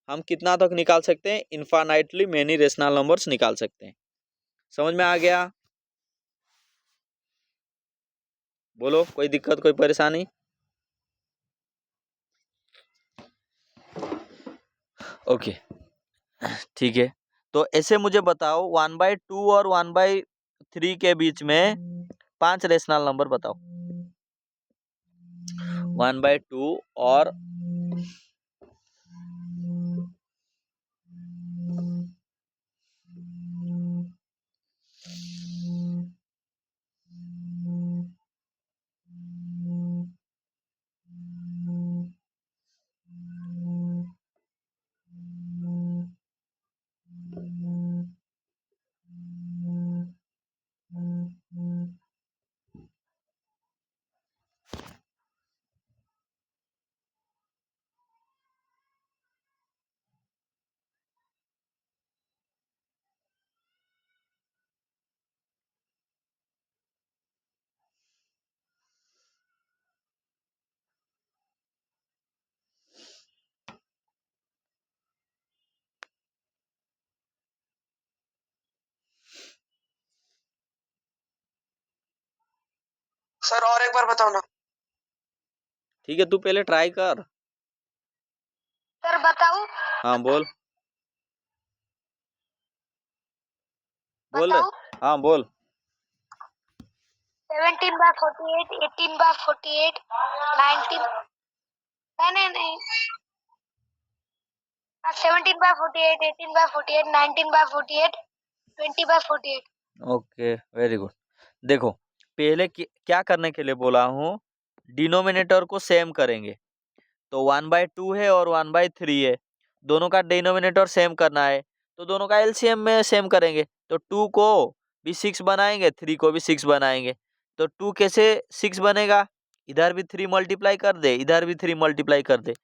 हम कितना तक निकाल सकते हैं, इन्फानाइटली मेनी रेशनल नंबर्स निकाल सकते हैं। समझ में आ गया? बोलो, कोई दिक्कत, कोई परेशानी? ओके, ठीक है। तो ऐसे मुझे बताओ 1/2 और 1/3 के बीच में 5 रेशनल नंबर बताओ। 1/2 और सर और एक बार बताओ ना। ठीक है, तू पहले ट्राई कर। सर बताऊं? हाँ बोल, बोल। बताऊं? हाँ बोल। 17/48, 18/48, 19, नहीं 17/48, 18/48, 19/48, 20/48। Okay, very good. देखो, पहले क्या करने के लिए बोला हूँ, डिनोमिनेटर को सेम करेंगे। तो 1/2 है और 1/3 है, दोनों का डिनोमिनेटर सेम करना है, तो दोनों का एलसीएम में सेम करेंगे। तो 2 को भी 6 बनाएंगे, 3 को भी 6 बनाएंगे। तो 2 कैसे 6 बनेगा, इधर भी 3 मल्टीप्लाई कर दे, इधर भी 3 मल्टीप्लाई कर दे,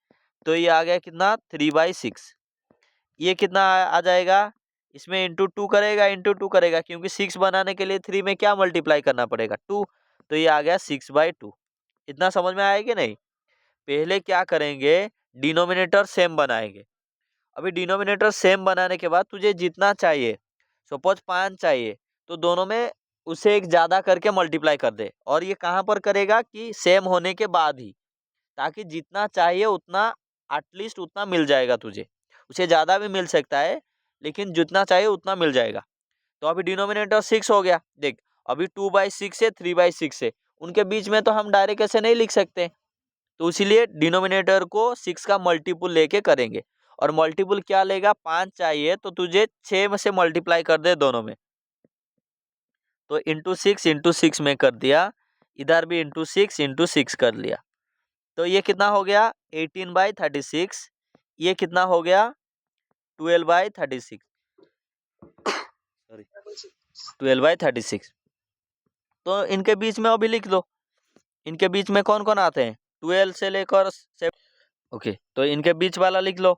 तो ये आ गया कितना 3/6। ये कितना आ जाएगा, इसमें इंटू 2 करेगा, इंटू 2 करेगा, क्योंकि 6 बनाने के लिए 3 में क्या मल्टीप्लाई करना पड़ेगा, 2। तो ये आ गया 6/2। इतना समझ में आया कि नहीं? पहले क्या करेंगे, डिनोमिनेटर सेम बनाएंगे। अभी डिनोमिनेटर सेम बनाने के बाद तुझे जितना चाहिए, सपोज 5 चाहिए, तो दोनों में उसे एक ज़्यादा करके मल्टीप्लाई कर दे। और ये कहाँ पर करेगा कि सेम होने के बाद ही, ताकि जितना चाहिए उतना, एटलीस्ट उतना मिल जाएगा तुझे। उसे ज़्यादा भी मिल सकता है, लेकिन जितना चाहिए उतना मिल जाएगा। तो अभी डिनोमिनेटर 6 हो गया। देख, अभी 2/6 है, 3/6 है, उनके बीच में तो हम डायरेक्ट ऐसे नहीं लिख सकते, तो इसीलिए डिनोमिनेटर को 6 का मल्टीपुल लेके करेंगे। और मल्टीपुल क्या लेगा, 5 चाहिए तो तुझे 6 में से मल्टीप्लाई कर दे दोनों में, तो इंटू 6 में कर दिया, इधर भी इंटू 6 कर लिया। तो ये कितना हो गया 18/36। ये कितना हो गया 12/36, सॉरी 12/36। तो इनके बीच में अभी लिख दो, इनके बीच में कौन कौन आते हैं, 12 से लेकर 7। ओके, तो इनके बीच वाला लिख लो,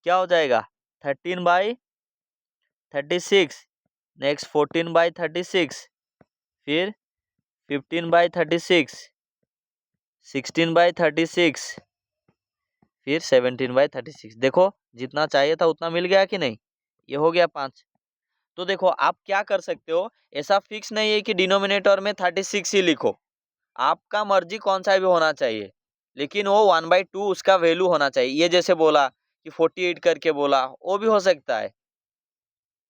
क्या हो जाएगा 13/36, नेक्स्ट 14/36, फिर 15/36, 16/36, फिर 17/36। देखो, जितना चाहिए था उतना मिल गया कि नहीं? ये हो गया 5। तो देखो, आप क्या कर सकते हो, ऐसा फिक्स नहीं है कि डिनोमिनेटर में 36 ही लिखो, आपका मर्जी कौन सा भी होना चाहिए, लेकिन वो 1/2 उसका वैल्यू होना चाहिए। ये जैसे बोला कि 48 करके बोला, वो भी हो सकता है,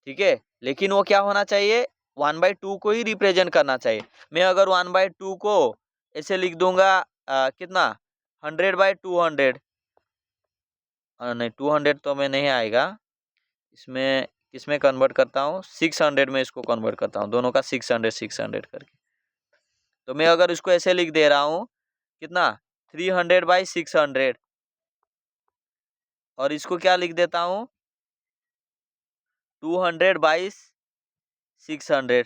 ठीक है, लेकिन वो क्या होना चाहिए, 1/2 को ही रिप्रेजेंट करना चाहिए। मैं अगर 1/2 को ऐसे लिख दूंगा, कितना 100/200, नहीं 200 तो मैं नहीं आएगा, इसमें किसमें कन्वर्ट करता हूँ, 600 में इसको कन्वर्ट करता हूँ, दोनों का 600 करके। तो मैं अगर इसको ऐसे लिख दे रहा हूँ, कितना 300/600, और इसको क्या लिख देता हूँ 200/600।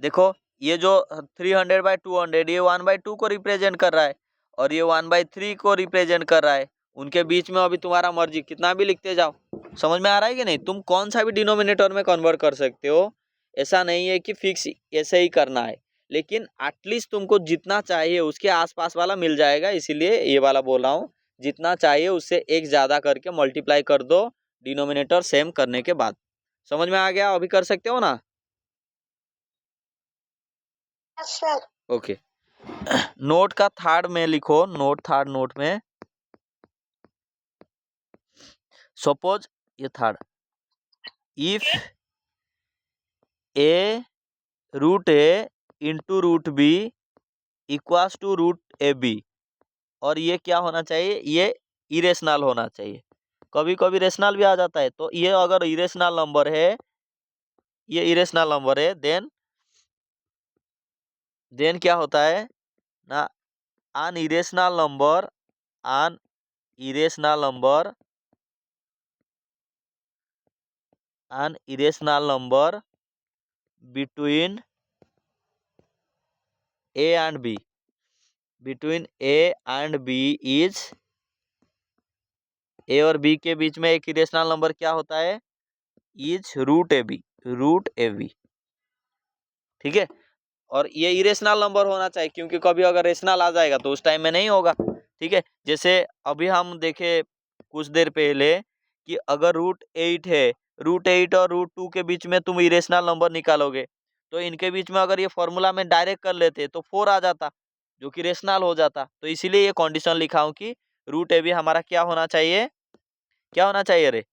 देखो, ये जो 300/200, ये 1/2 को रिप्रेजेंट कर रहा है, और ये 1/3 को रिप्रेजेंट कर रहा है। उनके बीच में अभी तुम्हारा मर्जी, कितना भी लिखते जाओ। समझ में आ रहा है कि नहीं? तुम कौन सा भी डिनोमिनेटर में कन्वर्ट कर सकते हो, ऐसा नहीं है कि फिक्स ऐसे ही करना है, लेकिन एटलीस्ट तुमको जितना चाहिए उसके आसपास वाला मिल जाएगा, इसीलिए ये वाला बोल रहा हूँ। जितना चाहिए उससे एक ज़्यादा करके मल्टीप्लाई कर दो डिनोमिनेटर सेम करने के बाद। समझ में आ गया? अभी कर सकते हो ना? Yes sir. ओके। नोट का थर्ड में लिखो, थर्ड नोट में सपोज ये third, if a root a into root b equals to root a b, और ये क्या होना चाहिए? ये इरेशनल होना चाहिए। कभी कभी रेशनल भी आ जाता है, तो ये अगर इरेशनल नंबर है, ये इरेशनल नंबर है, देन क्या होता है ना, an irrational number between a and b is, a और बी के बीच में एक इरेशनल नंबर क्या होता है? Is root a b. ठीक है, और ये इरेशनल नंबर होना चाहिए, क्योंकि कभी अगर रेशनल आ जाएगा तो उस टाइम में नहीं होगा। ठीक है, जैसे अभी हम देखे कुछ देर पहले कि अगर √8 है, √8 और √2 के बीच में तुम इरेशनल नंबर निकालोगे, तो इनके बीच में अगर ये फॉर्मूला में डायरेक्ट कर लेते तो 4 आ जाता, जो कि रेशनल हो जाता। तो इसीलिए ये कंडीशन लिखा हूं कि √a भी हमारा क्या होना चाहिए? क्या होना चाहिए रे?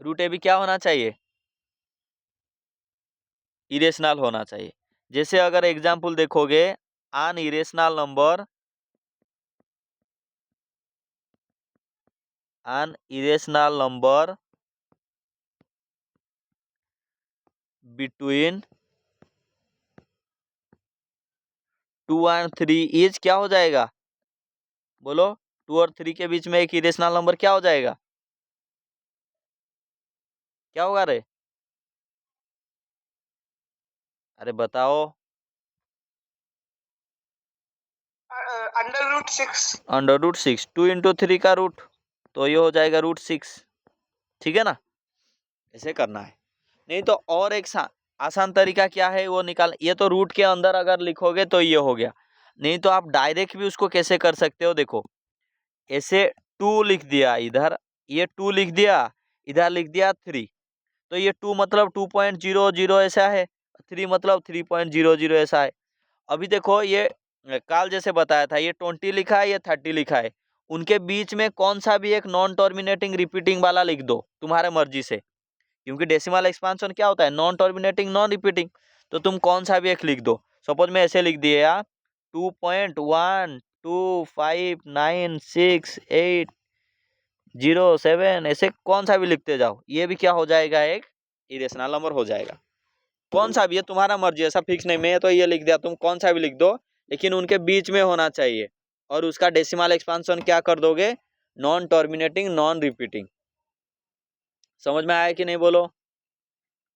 √a भी क्या होना चाहिए? इरेशनल होना चाहिए। जैसे अगर एग्जाम्पल देखोगे, an irrational number between 2 and 3 is, क्या हो जाएगा? बोलो, 2 और 3 के बीच में एक इरेशनल नंबर क्या हो जाएगा? क्या होगा रे? अरे बताओ। √6 2 इंटू 3 का रूट, तो ये हो जाएगा √6। ठीक है ना? ऐसे करना है। नहीं तो और एक आसान तरीका क्या है वो निकाल, ये तो रूट के अंदर अगर लिखोगे तो ये हो गया, नहीं तो आप डायरेक्ट भी उसको कैसे कर सकते हो? देखो, ऐसे 2 लिख दिया इधर, ये 2 लिख दिया, इधर लिख दिया 3, तो ये 2 मतलब 2.00 ऐसा है, 3 मतलब 3.00 ऐसा है। अभी देखो, ये काल जैसे बताया था, ये 20 लिखा है, ये 30 लिखा है, उनके बीच में कौन सा भी एक नॉन टर्मिनेटिंग रिपीटिंग वाला लिख दो तुम्हारे मर्जी से, क्योंकि डेसिमल एक्सपांशन क्या होता है? Non terminating non repeating. तो तुम कौन सा भी एक लिख दो। सपोज मैं ऐसे लिख दिया 2.125968007, ऐसे कौन सा भी लिखते जाओ, ये भी क्या हो जाएगा? एक इरेशनल नंबर हो जाएगा। कौन सा भी है तुम्हारा मर्जी, ऐसा फिक्स नहीं, मैं तो ये लिख दिया, तुम कौन सा भी लिख दो, लेकिन उनके बीच में होना चाहिए, और उसका डेसिमल एक्सपांशन क्या कर दोगे? Non terminating non repeating. समझ में आया कि नहीं? बोलो,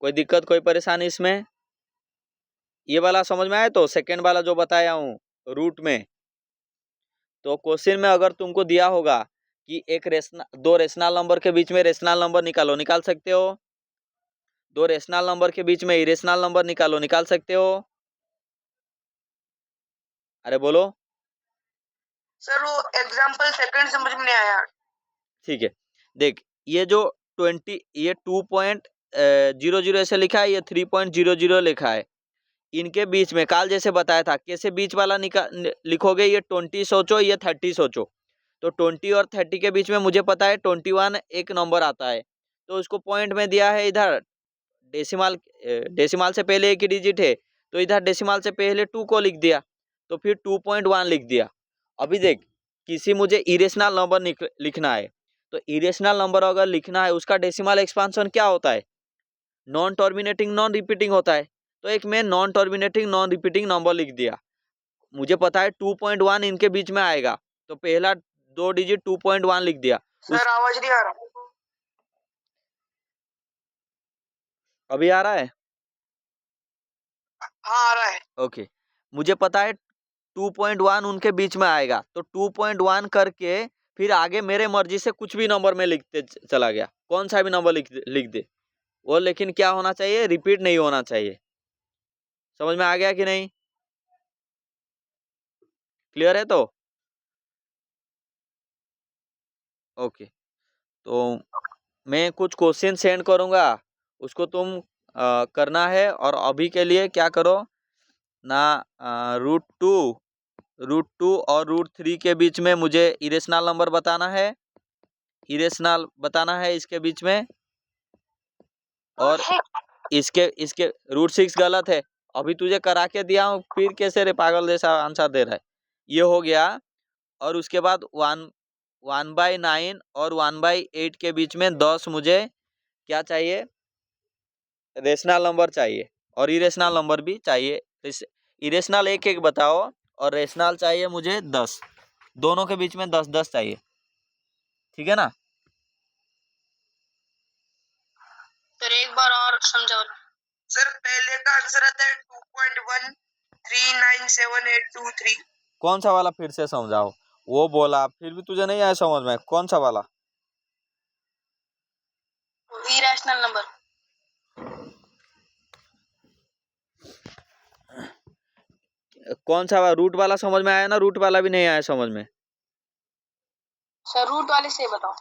कोई दिक्कत, कोई परेशानी इसमें? ये वाला समझ में आया? तो सेकेंड वाला जो बताया हूँ रूट में, तो क्वेश्चन में अगर तुमको दिया होगा कि दो रेशनल नंबर के बीच में रेशनल नंबर निकालो, निकाल सकते हो? दो रेशनल नंबर के बीच में इरेशनल नंबर निकालो, निकाल सकते हो? अरे बोलो। सर वो एग्जांपल सेकंड समझ में नहीं आया। ठीक है, देख, ये जो 2.00 ऐसे लिखा है, ये 3.00 लिखा है, इनके बीच में काल जैसे बताया था, कैसे बीच वाला लिखोगे? ये 20 सोचो, ये 30 सोचो, तो 20 और 30 के बीच में मुझे पता है 21 एक नंबर आता है, तो उसको पॉइंट में दिया है इधर, डेसिमल से पहले एक ही डिजिट है, तो इधर डेसिमल से पहले 2 को लिख दिया, तो फिर 2.1 लिख दिया। अभी देख, किसी मुझे इरेशनल नंबर लिखना है, तो इरेशनल नंबर अगर लिखना है, उसका डेसिमल एक्सपांशन क्या होता है? नॉन टर्मिनेटिंग नॉन रिपीटिंग होता है। तो एक मैं non terminating non repeating number लिख दिया, मुझे पता है 2.1 इनके बीच में आएगा, तो पहला 2 डिजिट 2.1 लिख दिया। सर आवाज नहीं आ रहा। अभी आ रहा है? हाँ आ रहा है। ओके, मुझे पता है 2.1 उनके बीच में आएगा, तो 2.1 करके फिर आगे मेरे मर्जी से कुछ भी नंबर में लिखते चला गया, कौन सा भी नंबर लिख दे वो, लेकिन क्या होना चाहिए? रिपीट नहीं होना चाहिए। समझ में आ गया कि नहीं? क्लियर है? तो ओके, तो मैं कुछ क्वेश्चन सेंड करूंगा, उसको तुम करना है। और अभी के लिए क्या करो ना, √2 और √3 के बीच में मुझे इरेशनल नंबर बताना है, इरेशनल बताना है इसके बीच में। और इसके √6 गलत है, अभी तुझे करा के दिया हूँ, फिर कैसे रे पागल जैसा आंसर दे रहा है। ये हो गया। और उसके बाद 1/9 और 1/8 के बीच में 10 मुझे क्या चाहिए, रेशनल नंबर चाहिए और इरेशनल नंबर भी चाहिए। इरेशनल एक एक बताओ और रेशनल चाहिए मुझे 10, दोनों के बीच में 10-10 चाहिए, ठीक है ना? सर एक बार और समझाओ। सर पहले का आंसर आता है 2.139783। कौन सा वाला फिर से समझाओ, वो बोला फिर भी तुझे नहीं आया समझ में, कौन सा वाला? Irrational number. कौन सा वाला? रूट वाला समझ में आया ना? रूट वाला भी नहीं आया समझ में? सर रूट वाले से बताओ।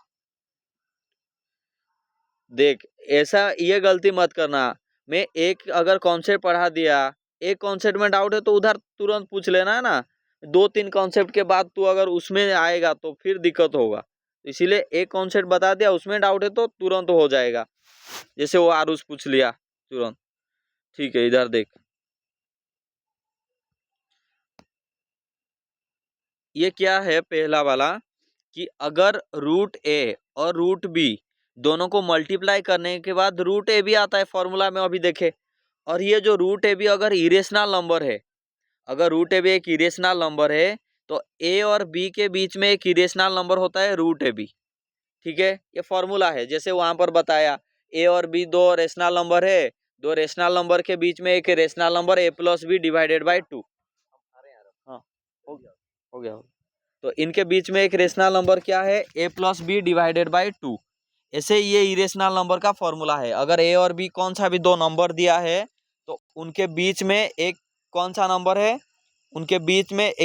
देख, ऐसा ये गलती मत करना। मैं एक अगर कॉन्सेप्ट पढ़ा दिया, एक कॉन्सेप्ट में डाउट है तो उधर तुरंत पूछ लेना है ना। 2-3 कॉन्सेप्ट के बाद तू अगर उसमें आएगा तो फिर दिक्कत होगा। इसीलिए एक कॉन्सेप्ट बता दिया, उसमें डाउट है तो तुरंत हो जाएगा। जैसे वो आरुष पूछ लिया तुरंत, ठीक है? इधर देख, ये क्या है पहला वाला, कि अगर √a और √b दोनों को मल्टीप्लाई करने के बाद √a भी आता है फॉर्मूला में, अभी देखे। और ये जो √a अगर इरेशनल नंबर है, अगर √a एक इरेशनल नंबर है तो a और b के बीच में एक इरेशनल नंबर होता है √a। ठीक है, ये फॉर्मूला है। जैसे वहां पर बताया a और b दो रेशनल नंबर है, दो रेशनल नंबर के बीच में एक रेशनल नंबर a+b/2। हाँ, हो गया। तो इनके बीच में एक रेशनल नंबर क्या है, a+b/2। ऐसे ये इरेशनल नंबर का फॉर्मूला है। अगर a और b कौन सा भी दो नंबर दिया है तो उनके बीच में एक कौन सा नंबर है, उनके बीच में एक